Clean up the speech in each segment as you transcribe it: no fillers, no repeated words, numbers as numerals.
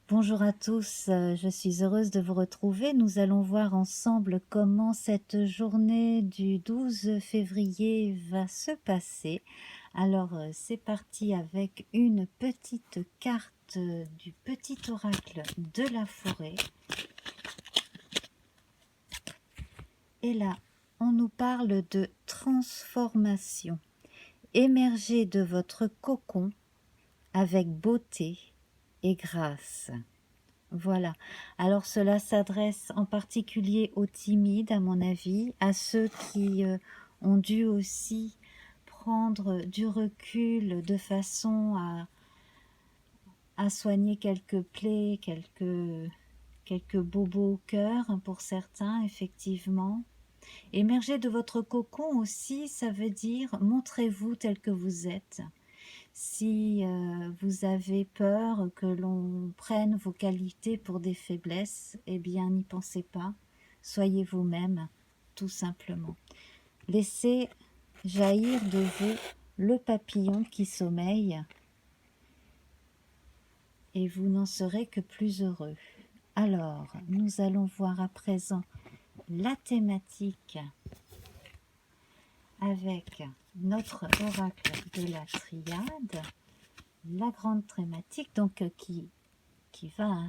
Bonjour à tous, je suis heureuse de vous retrouver. Nous allons voir ensemble comment cette journée du 12 février va se passer. Alors, c'est parti avec une petite carte du petit oracle de la forêt. Et là, on nous parle de transformation. Émergez de votre cocon avec beauté et grâce. Voilà. Alors cela s'adresse en particulier aux timides, à mon avis, à ceux qui ont dû aussi prendre du recul de façon à soigner quelques plaies, quelques bobos au cœur pour certains, effectivement. Émerger de votre cocon aussi, ça veut dire montrez-vous tel que vous êtes. Si vous avez peur que l'on prenne vos qualités pour des faiblesses, eh bien n'y pensez pas. Soyez vous-même, tout simplement. Laissez jaillir de vous le papillon qui sommeille et vous n'en serez que plus heureux. Alors, nous allons voir à présent la thématique avec notre oracle de la triade, la grande thématique, donc qui va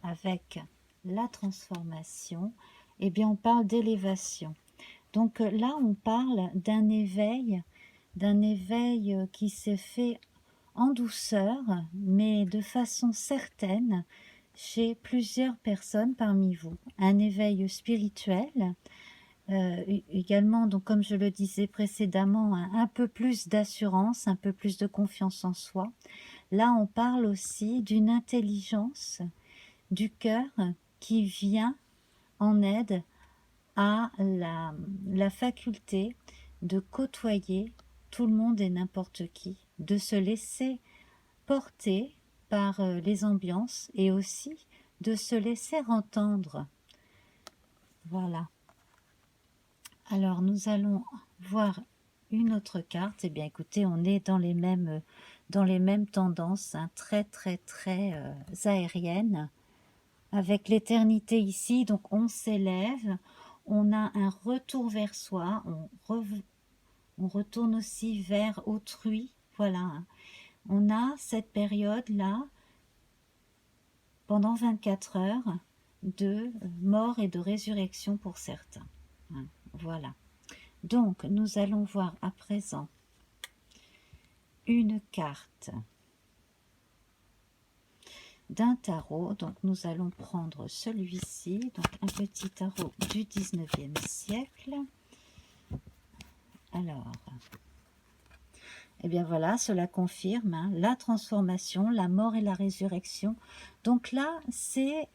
avec la transformation. Eh bien, on parle d'élévation. Donc là, on parle d'un éveil qui s'est fait en douceur, mais de façon certaine chez plusieurs personnes parmi vous. Un éveil spirituel, également, donc comme je le disais précédemment, un peu plus d'assurance, un peu plus de confiance en soi. Là, on parle aussi d'une intelligence du cœur qui vient en aide à la faculté de côtoyer tout le monde et n'importe qui, de se laisser porter par les ambiances et aussi de se laisser entendre. Voilà. Alors, nous allons voir une autre carte. Eh bien, écoutez, on est dans les mêmes tendances, hein, très aériennes, avec l'éternité ici. Donc, on s'élève, on a un retour vers soi, on retourne aussi vers autrui. Voilà, hein. On a cette période-là, pendant 24 heures, de mort et de résurrection pour certains. Hein, voilà. Donc, nous allons voir à présent une carte d'un tarot. Donc, nous allons prendre celui-ci, donc un petit tarot du 19e siècle. Alors, eh bien voilà, cela confirme hein, la transformation, la mort et la résurrection. Donc là, c'est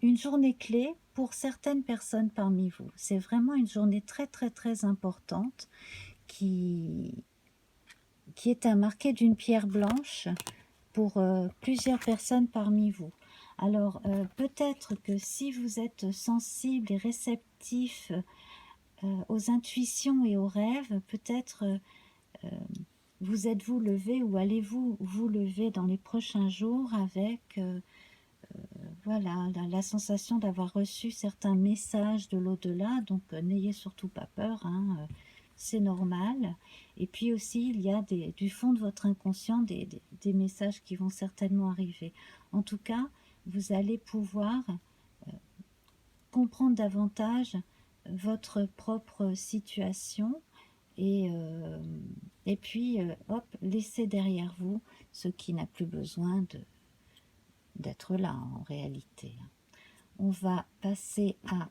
une journée clé pour certaines personnes parmi vous. C'est vraiment une journée très importante qui est à marquer d'une pierre blanche pour plusieurs personnes parmi vous. Alors, peut-être que si vous êtes sensible et réceptif aux intuitions et aux rêves, peut-être vous êtes-vous levé ou allez-vous vous lever dans les prochains jours avec voilà, la sensation d'avoir reçu certains messages de l'au-delà. Donc, n'ayez surtout pas peur, hein, c'est normal. Et puis aussi, il y a du fond de votre inconscient des messages qui vont certainement arriver. En tout cas, vous allez pouvoir comprendre davantage votre propre situation et puis, hop, laisser derrière vous ce qui n'a plus besoin d'être là en réalité. On va passer à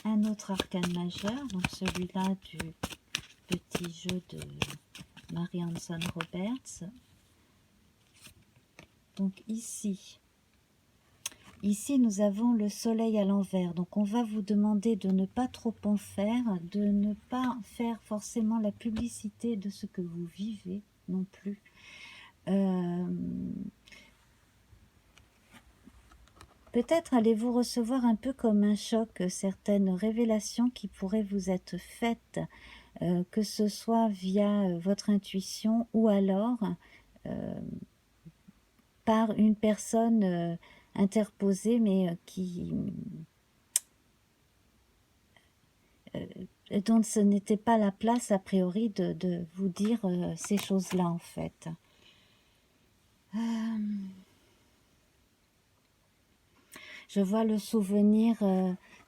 un autre arcane majeur, donc celui-là du petit jeu de Mary Hanson Roberts. Donc ici, nous avons le soleil à l'envers. Donc on va vous demander de ne pas trop en faire, de ne pas faire forcément la publicité de ce que vous vivez non plus. Peut-être allez-vous recevoir un peu comme un choc certaines révélations qui pourraient vous être faites, que ce soit via votre intuition ou alors par une personne interposée, mais dont ce n'était pas la place a priori de vous dire ces choses-là en fait. Je vois le souvenir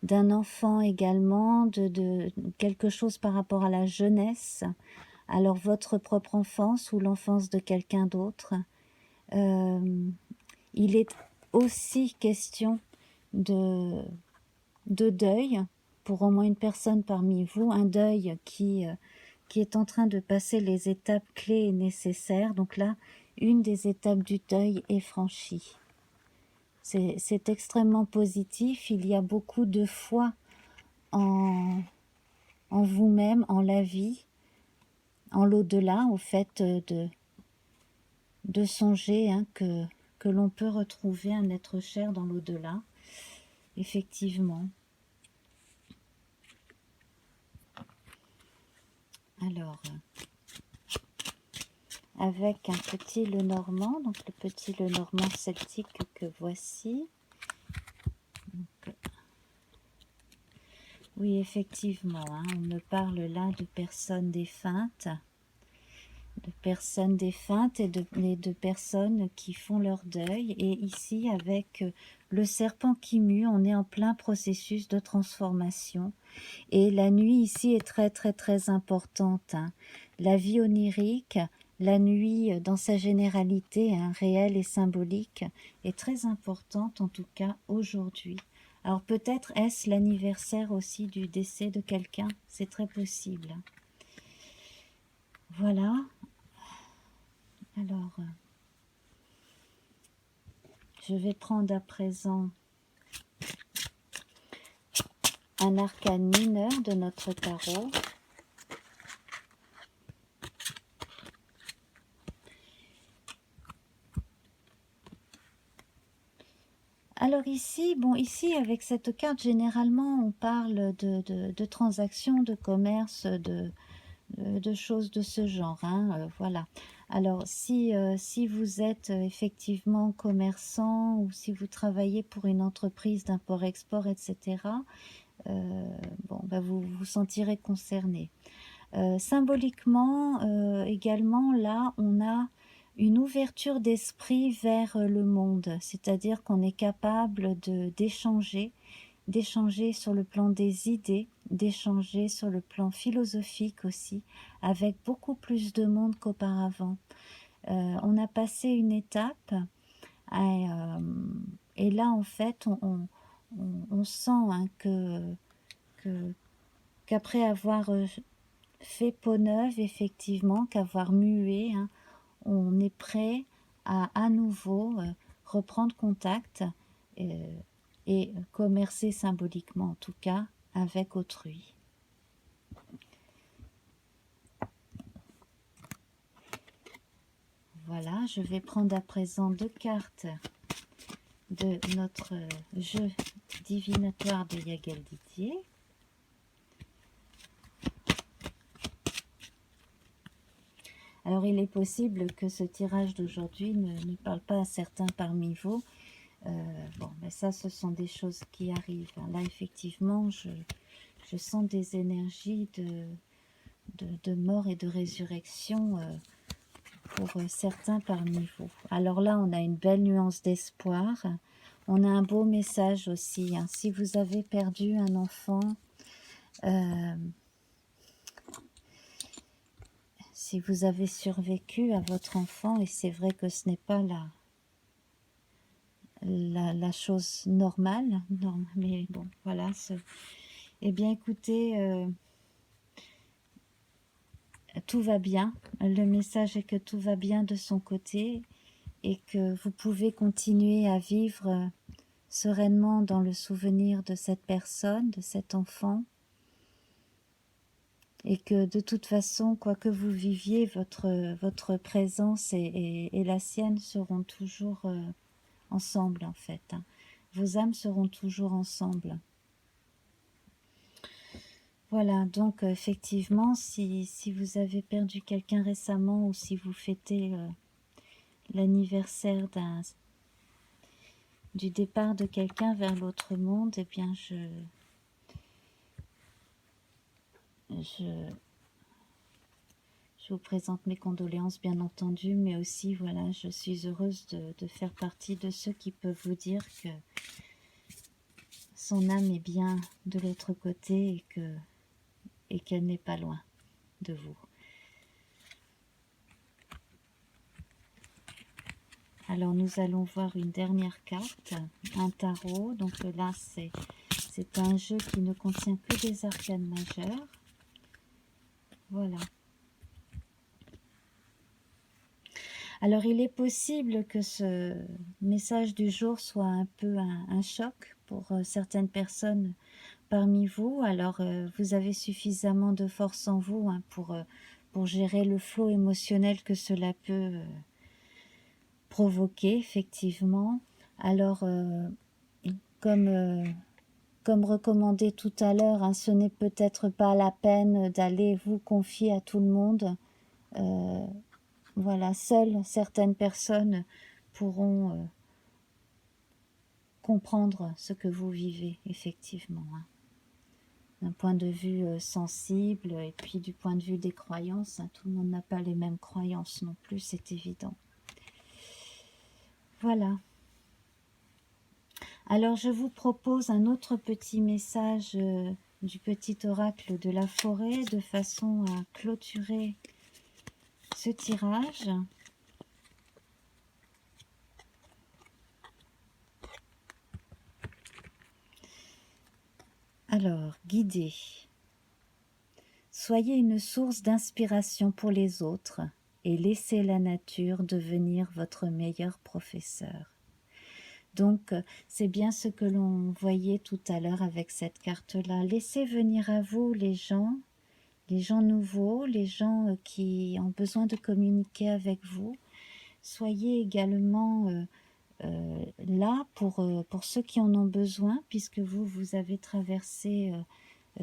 d'un enfant également, de quelque chose par rapport à la jeunesse, alors votre propre enfance ou l'enfance de quelqu'un d'autre. Il est aussi question de deuil pour au moins une personne parmi vous, un deuil qui est en train de passer les étapes clés et nécessaires. Donc là, une des étapes du deuil est franchie. C'est extrêmement positif, il y a beaucoup de foi en vous-même, en la vie, en l'au-delà, au fait de songer que l'on peut retrouver un être cher dans l'au-delà, effectivement. Alors, avec un petit Lenormand, donc le petit Lenormand celtique que voici. Donc, oui, effectivement, on me parle là de personnes défuntes, et de personnes qui font leur deuil. Et ici, avec le serpent qui mue, on est en plein processus de transformation. Et la nuit ici est très très très importante. La vie onirique, la nuit dans sa généralité, réelle et symbolique, est très importante en tout cas aujourd'hui. Alors peut-être est-ce l'anniversaire aussi du décès de quelqu'un, c'est très possible. Voilà. Alors, je vais prendre à présent un arcane mineur de notre tarot. Alors ici, ici avec cette carte, généralement on parle de transactions, de commerce, de choses de ce genre. Voilà. Alors si vous êtes effectivement commerçant ou si vous travaillez pour une entreprise d'import-export, etc., vous vous sentirez concerné. Symboliquement, également, là, on a une ouverture d'esprit vers le monde, c'est-à-dire qu'on est capable d'échanger sur le plan des idées, d'échanger sur le plan philosophique aussi, avec beaucoup plus de monde qu'auparavant. On a passé une étape, et là, en fait, on sent qu'après avoir fait peau neuve, effectivement, qu'avoir mué, on est prêt à nouveau reprendre contact et commercer symboliquement, en tout cas, avec autrui. Voilà, je vais prendre à présent 2 cartes de notre jeu divinatoire de Yagel Didier. Alors, il est possible que ce tirage d'aujourd'hui ne parle pas à certains parmi vous. Mais ça, ce sont des choses qui arrivent. Là, effectivement, je sens des énergies de mort et de résurrection pour certains parmi vous. Alors là, on a une belle nuance d'espoir. On a un beau message aussi. Si vous avez perdu un enfant, si vous avez survécu à votre enfant, et c'est vrai que ce n'est pas la chose normale, mais bon, voilà. Eh bien, écoutez, tout va bien. Le message est que tout va bien de son côté et que vous pouvez continuer à vivre sereinement dans le souvenir de cette personne, de cet enfant, et que de toute façon, quoi que vous viviez, votre présence et la sienne seront toujours ensemble en fait. Vos âmes seront toujours ensemble. Voilà, donc effectivement, si vous avez perdu quelqu'un récemment ou si vous fêtez l'anniversaire du départ de quelqu'un vers l'autre monde, eh bien je vous présente mes condoléances bien entendu, mais aussi voilà, je suis heureuse de faire partie de ceux qui peuvent vous dire que son âme est bien de l'autre côté et qu'elle n'est pas loin de vous. Alors nous allons voir une dernière carte, un tarot. Donc là c'est un jeu qui ne contient que des arcanes majeures. Voilà. Alors il est possible que ce message du jour soit un peu un choc pour certaines personnes parmi vous. Alors vous avez suffisamment de force en vous hein, pour gérer le flot émotionnel que cela peut provoquer effectivement. Alors comme recommandé tout à l'heure, hein, ce n'est peut-être pas la peine d'aller vous confier à tout le monde. Voilà, seules certaines personnes pourront comprendre ce que vous vivez, effectivement. Hein. D'un point de vue sensible, et puis du point de vue des croyances, hein, tout le monde n'a pas les mêmes croyances non plus, c'est évident. Voilà. Alors je vous propose un autre petit message du petit oracle de la forêt, de façon à clôturer ce tirage. Alors, guidez. Soyez une source d'inspiration pour les autres et laissez la nature devenir votre meilleur professeur. Donc, c'est bien ce que l'on voyait tout à l'heure avec cette carte-là. Laissez venir à vous les gens nouveaux, les gens qui ont besoin de communiquer avec vous. Soyez également là pour ceux qui en ont besoin, puisque vous avez traversé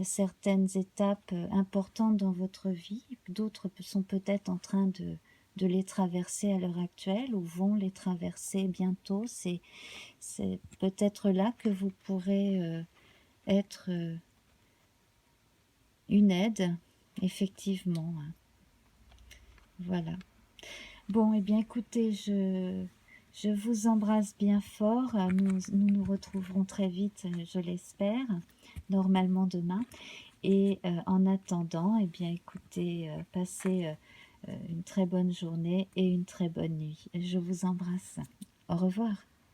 certaines étapes importantes dans votre vie. D'autres sont peut-être en train de les traverser à l'heure actuelle ou vont les traverser bientôt. C'est peut-être là que vous pourrez être une aide, effectivement. Voilà. Bon, eh bien, écoutez, je vous embrasse bien fort. Nous retrouverons très vite, je l'espère, normalement demain. Et en attendant, eh bien, écoutez, passez une très bonne journée et une très bonne nuit. Je vous embrasse. Au revoir.